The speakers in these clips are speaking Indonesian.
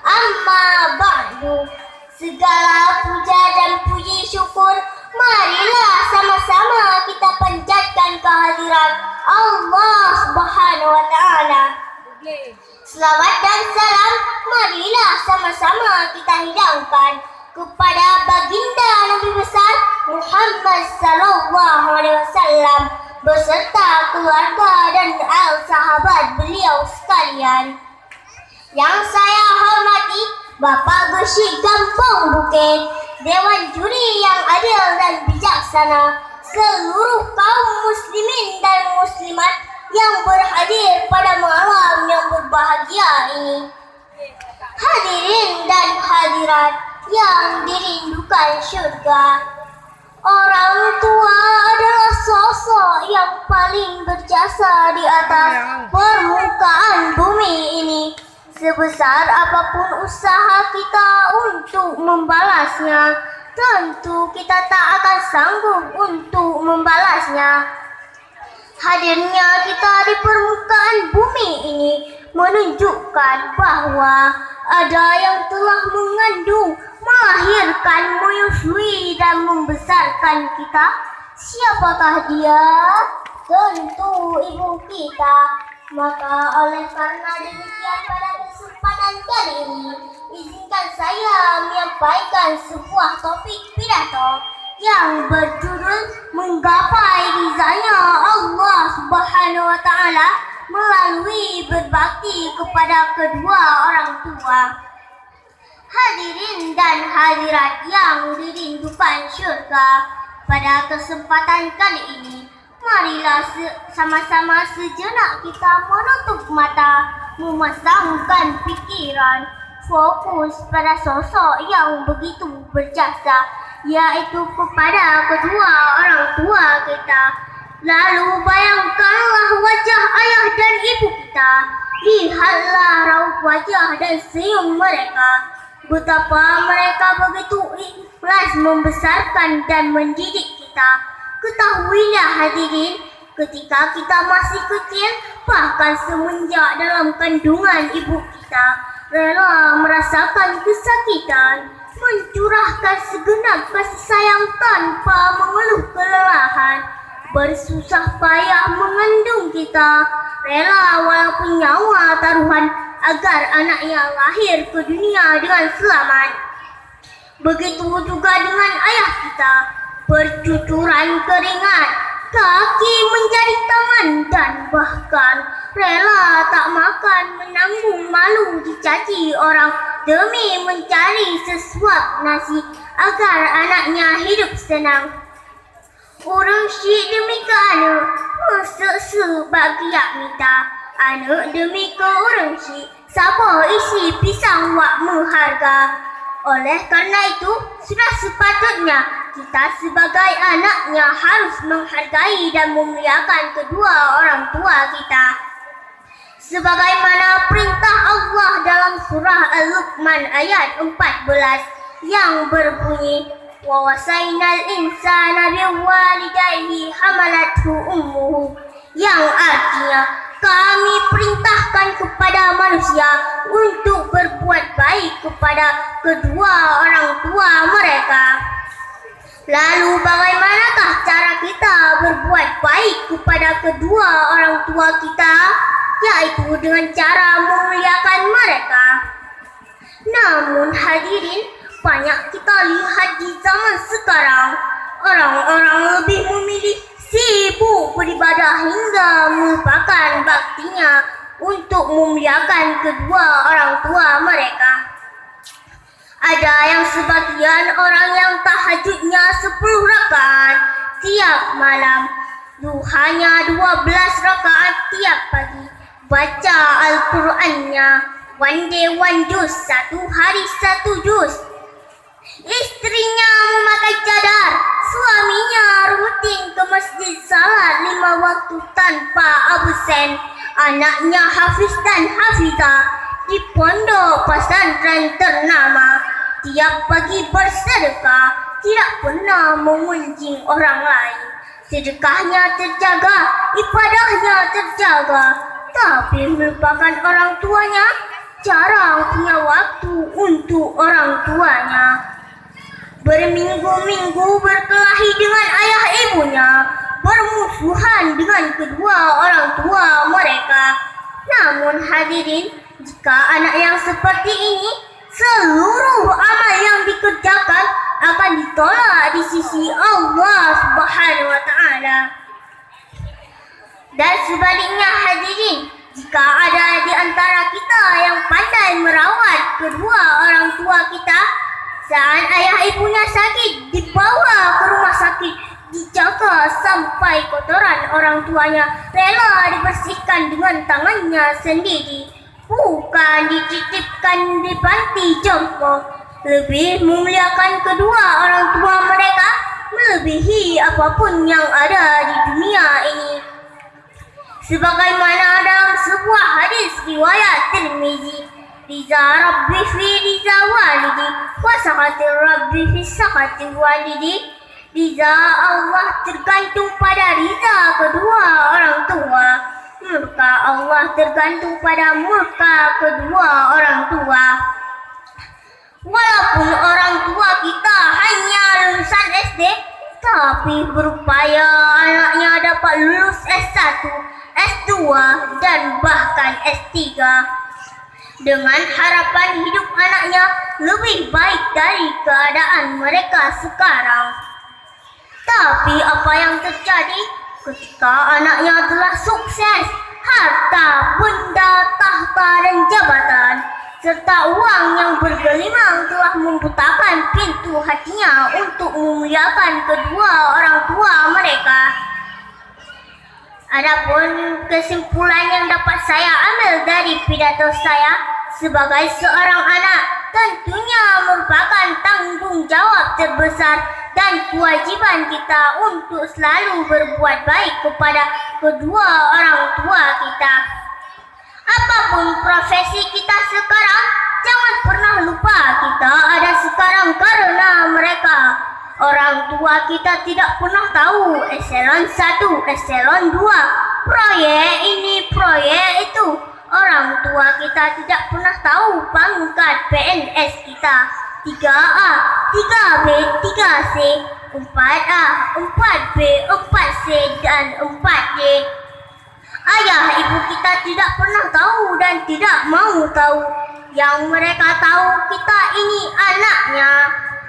Amma ba'du. Segala puja dan puji syukur marilah sama-sama kita panjatkan kehadiran Allah Subhanahu wa taala. Selawat dan salam marilah sama-sama kita hidangkan kepada baginda Nabi besar Muhammad sallallahu alaihi wasallam beserta keluarga dan sahabat beliau sekalian. Yang saya hormati Bapak Gursyid Kampung Bukit, Dewan Juri yang adil dan bijaksana, seluruh kaum muslimin dan muslimat yang berhadir pada malam yang berbahagia ini. Hadirin dan hadirat yang dirindukan syurga, orang tua adalah sosok yang paling berjasa di atas permukaan bumi ini. Sebesar apapun usaha kita untuk membalasnya, tentu kita tak akan sanggup untuk membalasnya. Hadirnya kita di permukaan bumi ini menunjukkan bahwa ada yang telah mengandung, melahirkan, menyusui dan membesarkan kita. Siapakah dia? Tentu ibu kita. Maka oleh karena demikian pada kesempatan kali ini, izinkan saya menyampaikan sebuah topik pidato yang berjudul Menggapai Ridhanya Allah Subhanahu wa taala melalui berbakti kepada kedua orang tua. Hadirin dan hadirat yang dirindukan syurga, pada kesempatan kali ini marilah sama-sama sejenak kita menutup mata, memasangkan pikiran, fokus pada sosok yang begitu berjasa, yaitu kepada kedua orang tua kita. Lalu bayangkanlah wajah ayah dan ibu kita, lihatlah raut wajah dan senyum mereka. Betapa mereka begitu ikhlas membesarkan dan mendidik kita. Ketahuilah hadirin, ketika kita masih kecil, bahkan semenjak dalam kandungan ibu kita, rela merasakan kesakitan, mencurahkan segenap kasih sayang tanpa mengeluh kelelahan, bersusah payah mengandung kita, rela walaupun nyawa taruhan agar anaknya lahir ke dunia dengan selamat. Begitu juga dengan ayah kita, bercucuran keringat, kaki menjadi tangan, dan bahkan rela tak makan, menanggung malu dicaci orang demi mencari sesuap nasi agar anaknya hidup senang. Urang syik demi ke anak, mesek bagi minta. Anak demi ke urang syik, siapa isi pisang wak mengharga. Oleh karena itu, sudah sepatutnya kita sebagai anaknya harus menghargai dan memuliakan kedua orang tua kita. Sebagaimana perintah Allah dalam surah Al-Luqman ayat 14 yang berbunyi, wa wasainal insana biwalidayhi hamalathu ummuhu, yang artinya kami perintahkan kepada manusia untuk berbuat baik kepada kedua orang tua mereka. Lalu bagaimanakah cara kita berbuat baik kepada kedua orang tua kita? Yaitu dengan cara memuliakan mereka. Namun hadirin, banyak kita lihat di zaman sekarang, orang-orang lebih memilih sibuk beribadah hingga melupakan baktinya untuk memuliakan kedua orang tua mereka. Ada yang sebagian orang yang tahajudnya 10 rakaat tiap malam, duhanya 12 rakaat tiap pagi, baca Al-Qurannya one day one juz, satu hari satu juz. Istrinya memakai cadar, suaminya rutin ke masjid salat 5 waktu tanpa absen. Anaknya hafiz dan hafizah di pondok pesantren ternama. Tiap pagi bersedekah, tidak pernah mengunjing orang lain. Sedekahnya terjaga, ibadahnya terjaga, tapi melupakan orang tuanya. jarang punya waktu untuk orang tuanya. Berminggu-minggu berkelahi dengan ayah ibunya, bermusuhan dengan kedua orang tua mereka. Namun hadirin, jika anak yang seperti ini, seluruh amal yang dikerjakan akan ditolak di sisi Allah Subhanahu wa Ta'ala. Dan sebaliknya hadirin, jika ada di antara kita yang pandai merawat kedua orang tua kita, saat ayah ibunya sakit, dibawa ke rumah sakit, dijaga sampai kotoran orang tuanya rela dibersihkan dengan tangannya sendiri, bukan dititipkan di panti jompo. Lebih memuliakan kedua orang tua mereka melebihi apapun yang ada di dunia ini. Sebagaimana dalam sebuah hadis riwayat Tirmizi, riza rabbi fi riza walidi wa sakati rabbi fi sakati walidi. Riza Allah tergantung pada riza kedua orang tua, murka Allah tergantung pada murka kedua orang tua. Walaupun orang tua kita hanya lulusan SD, tapi berupaya anaknya dapat lulus S1, S2, dan bahkan S3 dengan harapan hidup anaknya lebih baik dari keadaan mereka sekarang. Tapi apa yang terjadi ketika anaknya telah sukses, harta, benda, tahta, dan jabatan, serta uang yang bergelimang telah membutakan pintu hatinya untuk memuliakan kedua orang tua mereka. Adapun kesimpulan yang dapat saya ambil dari pidato saya sebagai seorang anak, tentunya merupakan tanggung jawab terbesar dan kewajiban kita untuk selalu berbuat baik kepada kedua orang tua kita. Apapun profesi kita sekarang, jangan pernah lupa kita ada sekarang karena mereka. Orang tua kita tidak pernah tahu eselon 1, eselon 2, proyek ini, proyek itu. Orang tua kita tidak pernah tahu pangkat PNS kita. 3A, 3B, 3C, 4A, 4B, 4C, dan 4D. Ayah ibu kita tidak pernah tahu dan tidak mau tahu. Yang mereka tahu kita ini anaknya.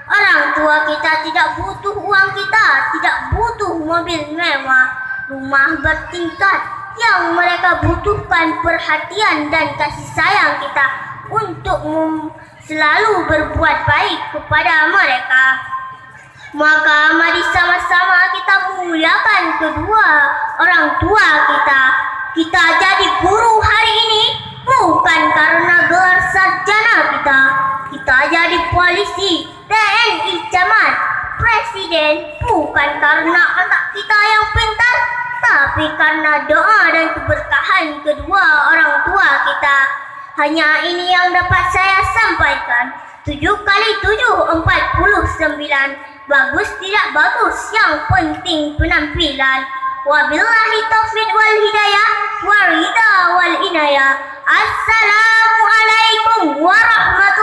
Orang tua kita tidak butuh uang kita, tidak butuh mobil mewah, rumah bertingkat. Yang mereka butuhkan perhatian dan kasih sayang kita untuk selalu berbuat baik kepada mereka. Maka mari sama-sama kita memuliakan kedua orang tua kita. Kita jadi guru hari ini bukan karena gelar sarjana kita. Kita jadi polisi, TNI, camat, presiden bukan karena anak kita yang pintar, tapi karena doa dan keberkahan kedua orang tua kita. Hanya ini yang dapat saya sampaikan. 7 kali 7, 49. Bagus tidak bagus, yang penting penampilan. Wabillahi taufiq wal hidayah, wa ridha wal inayah. Assalamualaikum warahmatullahi